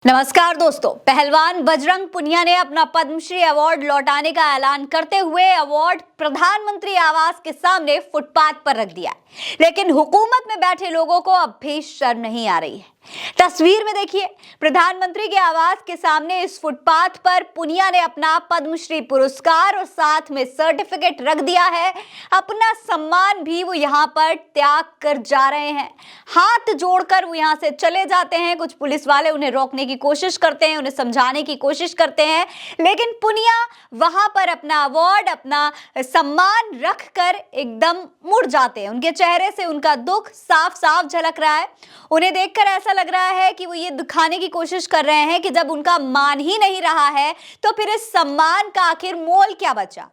नमस्कार दोस्तों, पहलवान बजरंग पुनिया ने अपना पद्मश्री अवार्ड लौटाने का ऐलान करते हुए अवार्ड प्रधानमंत्री आवास के सामने फुटपाथ पर रख दिया है। लेकिन हुकूमत में बैठे लोगों को अब भी शर्म नहीं आ रही है। तस्वीर में देखिए, प्रधानमंत्री के आवास के सामने इस फुटपाथ पर पुनिया ने अपना पद्मश्री पुरस्कार और साथ में सर्टिफिकेट रख दिया है। अपना सम्मान भी वो यहाँ पर त्याग कर जा रहे हैं। हाथ जोड़कर वो यहाँ से चले जाते हैं। कुछ पुलिस वाले उन्हें रोकने की कोशिश करते हैं, उन्हें समझाने की कोशिश करते हैं, लेकिन पुनिया वहां पर अपना अवार्ड, अपना सम्मान रखकर एकदम मुड़ जाते हैं। उनके चेहरे से उनका दुख साफ साफ झलक रहा है। उन्हें देखकर ऐसा लग रहा है कि वो ये दिखाने की कोशिश कर रहे हैं कि जब उनका मान ही नहीं रहा है तो फिर इस सम्मान का आखिर मोल क्या बचा।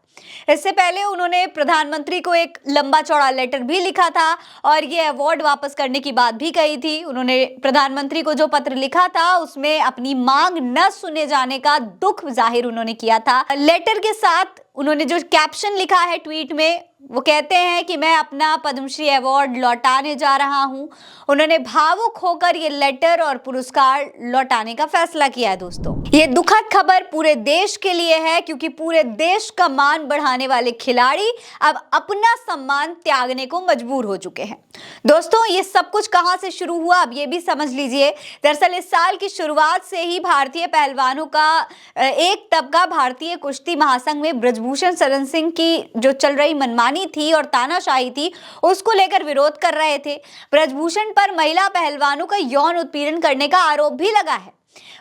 इससे पहले उन्होंने प्रधानमंत्री को एक लंबा चौड़ा लेटर भी लिखा था और ये अवार्ड वापस करने की बात भी कही थी। उन्होंने प्रधानमंत्री को जो पत्र लिखा था उसमें अपनी मांग न सुने जाने का दुख जाहिर उन्होंने किया था। लेटर के साथ उन्होंने जो कैप्शन लिखा है ट्वीट में, वो कहते हैं कि मैं अपना पद्मश्री अवार्ड लौटाने जा रहा हूं। उन्होंने भावुक होकर ये लेटर और पुरस्कार लौटाने का फैसला किया है। दोस्तों, ये दुखद खबर पूरे देश के लिए है, क्योंकि पूरे देश का मान बढ़ाने वाले खिलाड़ी अब अपना सम्मान त्यागने को मजबूर हो चुके हैं। दोस्तों, ये सब कुछ कहां से शुरू हुआ, अब ये भी समझ लीजिए। दरअसल इस साल की शुरुआत से ही भारतीय पहलवानों का एक तबका भारतीय कुश्ती महासंघ में ब्रजभूषण शरण सिंह की जो चल रही मनमानी थी और तानाशाही थी, उसको लेकर विरोध कर रहे थे। ब्रजभूषण पर महिला पहलवानों का यौन उत्पीड़न करने का आरोप भी लगा है।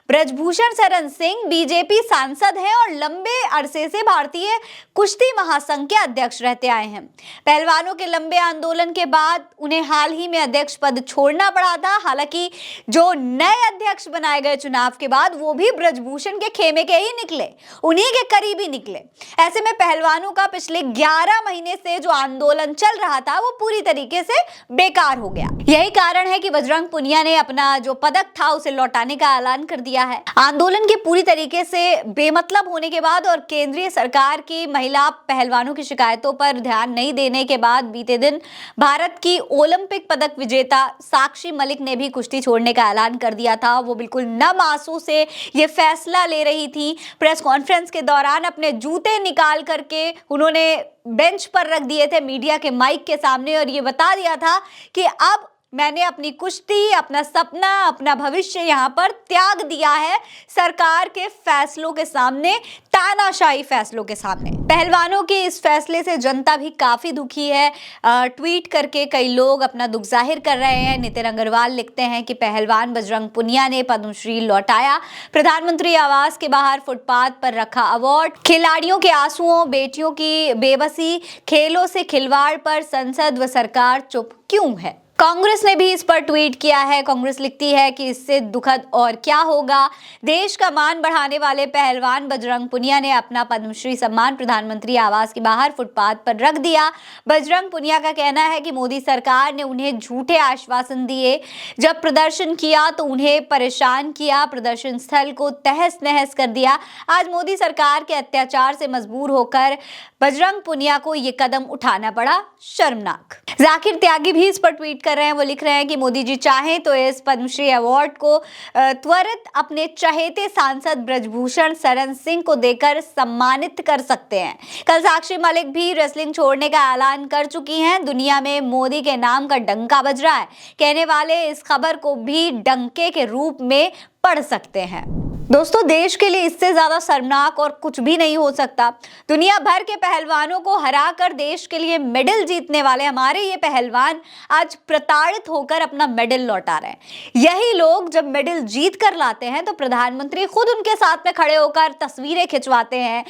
ब्रजभूषण शरण सिंह बीजेपी सांसद हैं और लंबे अरसे से भारतीय कुश्ती महासंघ के अध्यक्ष रहते आए हैं। पहलवानों के लंबे आंदोलन के बाद उन्हें हाल ही में अध्यक्ष पद छोड़ना पड़ा था। हालांकि जो नए अध्यक्ष बनाए गए चुनाव के बाद वो भी ब्रजभूषण के खेमे के ही निकले, उन्हीं के करीबी निकले। ऐसे में पहलवानों का पिछले 11 महीने से जो आंदोलन चल रहा था वो पूरी तरीके से बेकार हो गया। यही कारण है कि बजरंग पुनिया ने अपना जो पदक था उसे लौटाने का ऐलान कर दिया है। आंदोलन के पूरी तरीके से बेमतलब होने के बाद और केंद्रीय सरकार की महिला पहलवानों की शिकायतों पर ध्यान नहीं देने के बाद बीते दिन भारत की ओलंपिक पदक विजेता साक्षी मलिक ने भी कुश्ती छोड़ने का ऐलान कर दिया था। वो बिल्कुल नम आंसू से ये फैसला ले रही थी। प्रेस कॉन्फ्रेंस के दौरान अपने जूते निकाल करके उन्होंने बेंच पर रख दिए थे मीडिया के माइक के सामने और ये बता दिया था कि अब मैंने अपनी कुश्ती, अपना सपना, अपना भविष्य यहाँ पर त्याग दिया है सरकार के फैसलों के सामने, तानाशाही फैसलों के सामने। पहलवानों के इस फैसले से जनता भी काफी दुखी है। ट्वीट करके कई लोग अपना दुख जाहिर कर रहे हैं। नितिन अग्रवाल लिखते हैं कि पहलवान बजरंग पुनिया ने पद्मश्री लौटाया, प्रधानमंत्री आवास के बाहर फुटपाथ पर रखा अवार्ड, खिलाड़ियों के आंसुओं, बेटियों की बेबसी, खेलों से खिलवाड़ पर संसद व सरकार चुप क्यों है। कांग्रेस ने भी इस पर ट्वीट किया है। कांग्रेस लिखती है कि इससे दुखद और क्या होगा। देश का मान बढ़ाने वाले पहलवान बजरंग पुनिया ने अपना पद्मश्री सम्मान प्रधानमंत्री आवास के बाहर फुटपाथ पर रख दिया। बजरंग पुनिया का कहना है कि मोदी सरकार ने उन्हें झूठे आश्वासन दिए, जब प्रदर्शन किया तो उन्हें परेशान किया, प्रदर्शन स्थल को तहस नहस कर दिया। आज मोदी सरकार के अत्याचार से मजबूर होकर बजरंग पुनिया को ये कदम उठाना पड़ा, शर्मनाक। जाकिर त्यागी भी इस पर ट्वीट कर रहे हैं। वो लिख रहे हैं कि मोदी जी चाहें तो इस पद्मश्री अवार्ड को त्वरित अपने चहेते सांसद ब्रजभूषण शरण सिंह को देकर सम्मानित कर सकते हैं। कल साक्षी मलिक भी रेसलिंग छोड़ने का ऐलान कर चुकी हैं। दुनिया में मोदी के नाम का डंका बज रहा है। कहने वाले इस खबर को भी डंके के रूप में पढ़ सकते हैं। दोस्तों, देश के लिए इससे ज्यादा शर्मनाक और कुछ भी नहीं हो सकता। दुनिया भर के पहलवानों को हराकर देश के लिए मेडल जीतने वाले हमारे ये पहलवान आज प्रताड़ित होकर अपना मेडल लौटा रहे हैं। यही लोग जब मेडल जीत कर लाते हैं तो प्रधानमंत्री खुद उनके साथ में खड़े होकर तस्वीरें खिंचवाते हैं,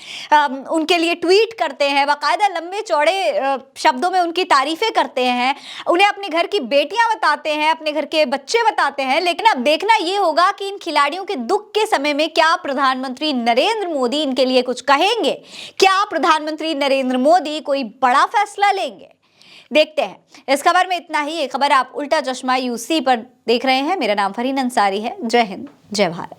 उनके लिए ट्वीट करते हैं, बाकायदा लंबे चौड़े शब्दों में उनकी तारीफें करते हैं, उन्हें अपने घर की बेटियां बताते हैं, अपने घर के बच्चे बताते हैं। लेकिन अब देखना ये होगा कि इन खिलाड़ियों के दुख के समय में क्या प्रधानमंत्री नरेंद्र मोदी इनके लिए कुछ कहेंगे। क्या प्रधानमंत्री नरेंद्र मोदी कोई बड़ा फैसला लेंगे, देखते हैं। इस खबर में इतना ही। ये खबर आप उल्टा चश्मा यूसी पर देख रहे हैं। मेरा नाम फरहीन अंसारी है। जय हिंद, जय भारत।